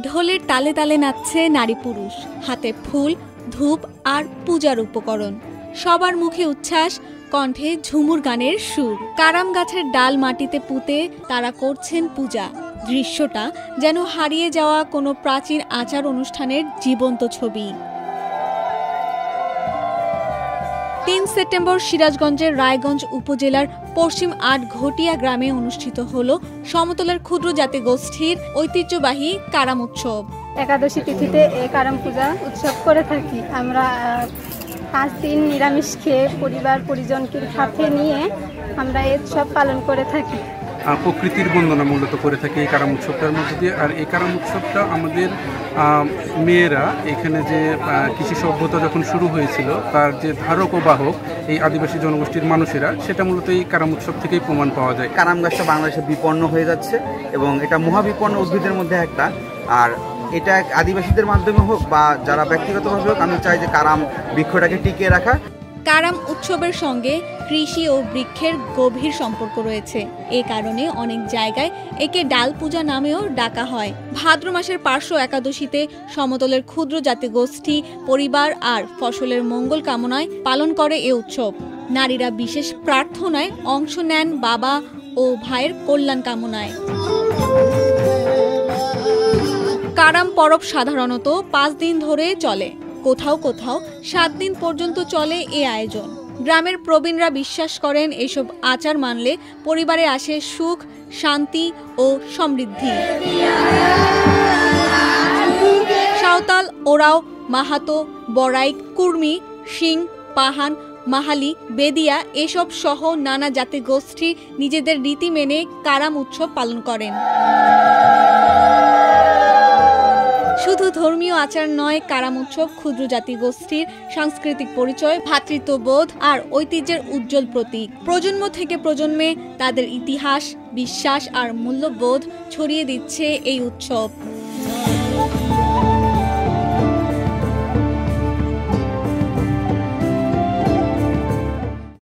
ঢোলের তালে তালে নাচছে নারী পুরুষ, হাতে ফুল, ধূপ আর পূজার উপকরণ। সবার মুখে উচ্ছ্বাস, কণ্ঠে ঝুমুর গানের সুর। কারাম গাছের ডাল মাটিতে পুঁতে তারা করছেন পূজা। দৃশ্যটা যেন হারিয়ে যাওয়া কোনো প্রাচীন আচার অনুষ্ঠানের জীবন্ত ছবি। ৩ সেপ্টেম্বর সিরাজগঞ্জের রায়গঞ্জ উপজেলার পশ্চিম আটঘটিয়া গ্রামে অনুষ্ঠিত হল সমতলের ক্ষুদ্র জাতি গোষ্ঠীর ঐতিহ্যবাহী কারাম উৎসব। একাদশী তিথিতে এই কারাম পূজা উৎসব করে থাকি। আমরা 5 দিন নিরামিষ খেয়ে পরিবার পরিজনকে সাথে নিয়ে আমরা এই উৎসব পালন করে থাকি। প্রকৃতির বন্দনা মূলত করে থাকে এই কারাম উৎসবটার মধ্যে দিয়ে। আর এই কারাম উৎসবটা আমাদের মেয়েরা এখানে যে কৃষি সভ্যতা যখন শুরু হয়েছিল তার যে ধারক ও বাহক এই আদিবাসী জনগোষ্ঠীর মানুষেরা, সেটা মূলত এই কারাম উৎসব থেকেই প্রমাণ পাওয়া যায়। কারাম গাছটা বাংলাদেশে বিপন্ন হয়ে যাচ্ছে এবং এটা মহাবিপন্ন উদ্ভিদের মধ্যে একটা। আর এটা আদিবাসীদের মাধ্যমে হোক বা যারা ব্যক্তিগতভাবে হোক, আমি চাই যে কারাম বৃক্ষটাকে টিকিয়ে রাখা। কারাম উৎসবের সঙ্গে কৃষি ও বৃক্ষের গভীর সম্পর্ক রয়েছে। এ কারণে অনেক জায়গায় একে ডাল পূজা নামেও ডাকা হয়। ভাদ্র মাসের পার্শ্ব একাদশীতে সমতলের ক্ষুদ্র জাতি গোষ্ঠী পরিবার আর ফসলের মঙ্গল কামনায় পালন করে এ উৎসব। নারীরা বিশেষ প্রার্থনায় অংশ নেন বাবা ও ভাইয়ের কল্যাণ কামনায়। কারাম পরব সাধারণত 5 দিন ধরে চলে, কোথাও কোথাও 7 দিন পর্যন্ত চলে এ আয়োজন। গ্রামের প্রবীণরা বিশ্বাস করেন এসব আচার মানলে পরিবারে আসে সুখ, শান্তি ও সমৃদ্ধি। সাঁওতাল, ওরাও, মাহাতো, বড়াইক, কুর্মি, সিং, পাহান, মাহালি, বেদিয়া এসব সহ নানা জাতি গোষ্ঠী নিজেদের রীতি মেনে কারাম উৎসব পালন করেন। শুধু ধর্মীয় আচার নয়, কারাম উৎসব ক্ষুদ্র জাতি গোষ্ঠীর সাংস্কৃতিক পরিচয়, ভ্রাতৃত্ববোধ আর ঐতিহ্যের উজ্জ্বল প্রতীক। প্রজন্ম থেকে প্রজন্মে তাদের ইতিহাস, বিশ্বাস আর মূল্যবোধ ছড়িয়ে দিচ্ছে এই উৎসব।